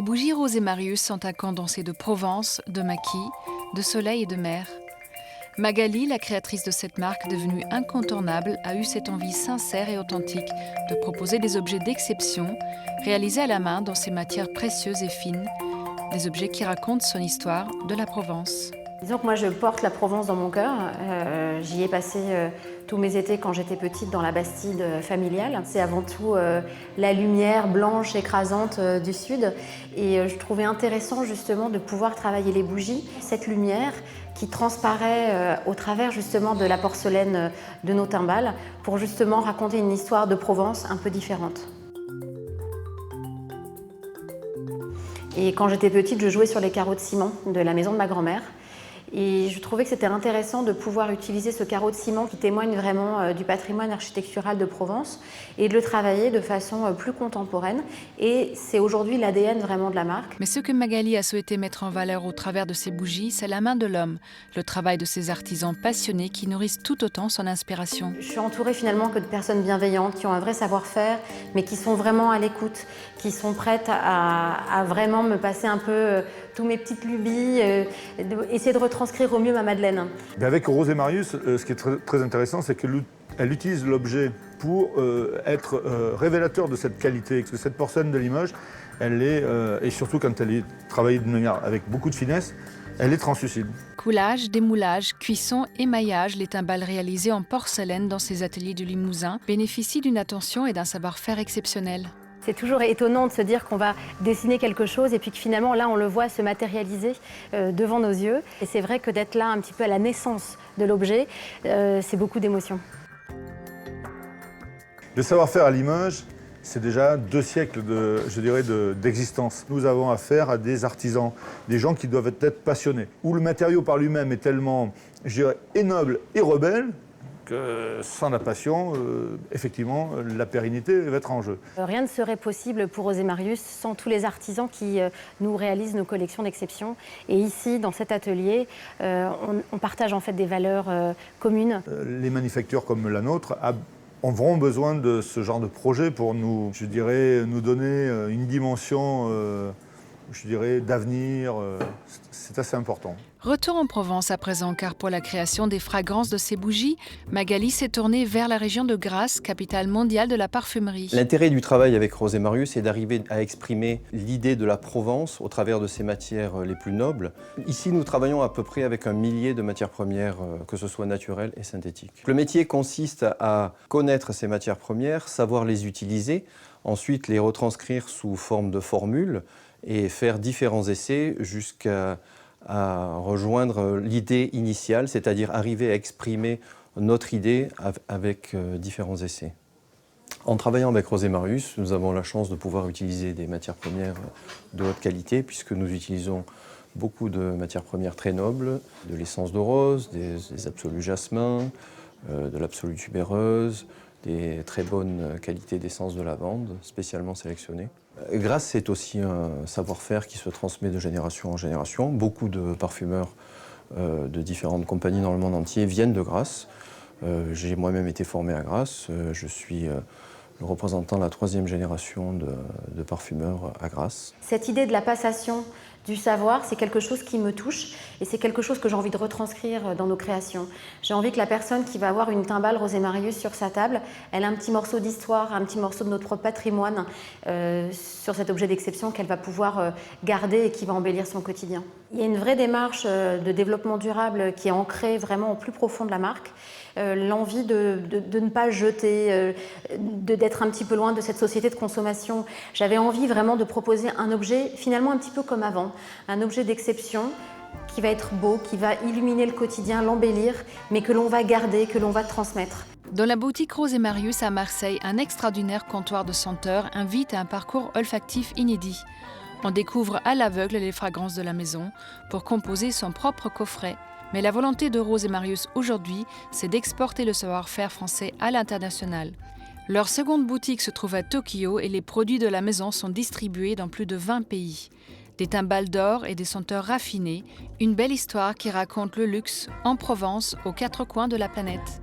Les bougies Rose et Marius sont un condensé de Provence, de maquis, de soleil et de mer. Magali, la créatrice de cette marque devenue incontournable, a eu cette envie sincère et authentique de proposer des objets d'exception, réalisés à la main dans ces matières précieuses et fines, des objets qui racontent son histoire de la Provence. Disons que moi je porte la Provence dans mon cœur. J'y ai passé tous mes étés quand j'étais petite dans la Bastide familiale. C'est avant tout la lumière blanche écrasante du sud. Et je trouvais intéressant justement de pouvoir travailler les bougies. Cette lumière qui transparaît au travers justement de la porcelaine de nos timbales pour justement raconter une histoire de Provence un peu différente. Et quand j'étais petite, je jouais sur les carreaux de ciment de la maison de ma grand-mère. Et je trouvais que c'était intéressant de pouvoir utiliser ce carreau de ciment qui témoigne vraiment du patrimoine architectural de Provence et de le travailler de façon plus contemporaine. Et c'est aujourd'hui l'ADN vraiment de la marque. Mais ce que Magali a souhaité mettre en valeur au travers de ses bougies, c'est la main de l'homme, le travail de ces artisans passionnés qui nourrissent tout autant son inspiration. Je suis entourée finalement que de personnes bienveillantes qui ont un vrai savoir-faire, mais qui sont vraiment à l'écoute, qui sont prêtes à vraiment me passer un peu tous mes petites lubies, essayer de retranscrire au mieux ma Madeleine. Mais avec Rose et Marius, ce qui est très intéressant, c'est qu'elle utilise l'objet pour être révélateur de cette qualité. Parce que cette porcelaine de Limoges, elle est, et surtout quand elle est travaillée de manière avec beaucoup de finesse, elle est translucide. Coulage, démoulage, cuisson, émaillage, les timbales réalisées en porcelaine dans ces ateliers du Limousin bénéficient d'une attention et d'un savoir-faire exceptionnels. C'est toujours étonnant de se dire qu'on va dessiner quelque chose et puis que finalement là on le voit se matérialiser devant nos yeux. Et c'est vrai que d'être là un petit peu à la naissance de l'objet, c'est beaucoup d'émotions. Le savoir-faire à Limoges, c'est déjà 2 siècles d'existence. Nous avons affaire à des artisans, des gens qui doivent être passionnés, où le matériau par lui-même est tellement, je dirais, et noble et rebelle, que sans la passion, effectivement, la pérennité va être en jeu. Rien ne serait possible pour Rose et Marius sans tous les artisans qui nous réalisent nos collections d'exception. Et ici, dans cet atelier, on partage en fait des valeurs communes. Les manufactures comme la nôtre auront besoin de ce genre de projet pour nous, je dirais, nous donner une dimension, je dirais, d'avenir. C'est assez important. Retour en Provence à présent, car pour la création des fragrances de ces bougies, Magali s'est tournée vers la région de Grasse, capitale mondiale de la parfumerie. L'intérêt du travail avec Rose et Marius est d'arriver à exprimer l'idée de la Provence au travers de ses matières les plus nobles. Ici, nous travaillons à peu près avec 1 millier de matières premières, que ce soit naturelles et synthétiques. Le métier consiste à connaître ces matières premières, savoir les utiliser, ensuite les retranscrire sous forme de formules et faire différents essais jusqu'à rejoindre l'idée initiale, c'est-à-dire arriver à exprimer notre idée avec différents essais. En travaillant avec Rose et Marius, nous avons la chance de pouvoir utiliser des matières premières de haute qualité puisque nous utilisons beaucoup de matières premières très nobles, de l'essence de rose, des absolus jasmin, de l'absolue tubéreuse, des très bonnes qualités d'essence de lavande, spécialement sélectionnées. Grasse, c'est aussi un savoir-faire qui se transmet de génération en génération. Beaucoup de parfumeurs de différentes compagnies dans le monde entier viennent de Grasse. J'ai moi-même été formé à Grasse. Je suis le représentant de la 3e génération de parfumeurs à Grasse. Cette idée de la passation du savoir, c'est quelque chose qui me touche et c'est quelque chose que j'ai envie de retranscrire dans nos créations. J'ai envie que la personne qui va avoir une timbale Rose et Marius sur sa table, elle a un petit morceau d'histoire, un petit morceau de notre patrimoine sur cet objet d'exception qu'elle va pouvoir garder et qui va embellir son quotidien. Il y a une vraie démarche de développement durable qui est ancrée vraiment au plus profond de la marque. L'envie de ne pas jeter, d'être un petit peu loin de cette société de consommation. J'avais envie vraiment de proposer un objet finalement un petit peu comme avant, un objet d'exception qui va être beau, qui va illuminer le quotidien, l'embellir, mais que l'on va garder, que l'on va transmettre. Dans la boutique Rose et Marius à Marseille, un extraordinaire comptoir de senteurs invite à un parcours olfactif inédit. On découvre à l'aveugle les fragrances de la maison pour composer son propre coffret. Mais la volonté de Rose et Marius aujourd'hui, c'est d'exporter le savoir-faire français à l'international. Leur seconde boutique se trouve à Tokyo et les produits de la maison sont distribués dans plus de 20 pays. Des timbales d'or et des senteurs raffinées, une belle histoire qui raconte le luxe en Provence, aux 4 coins de la planète.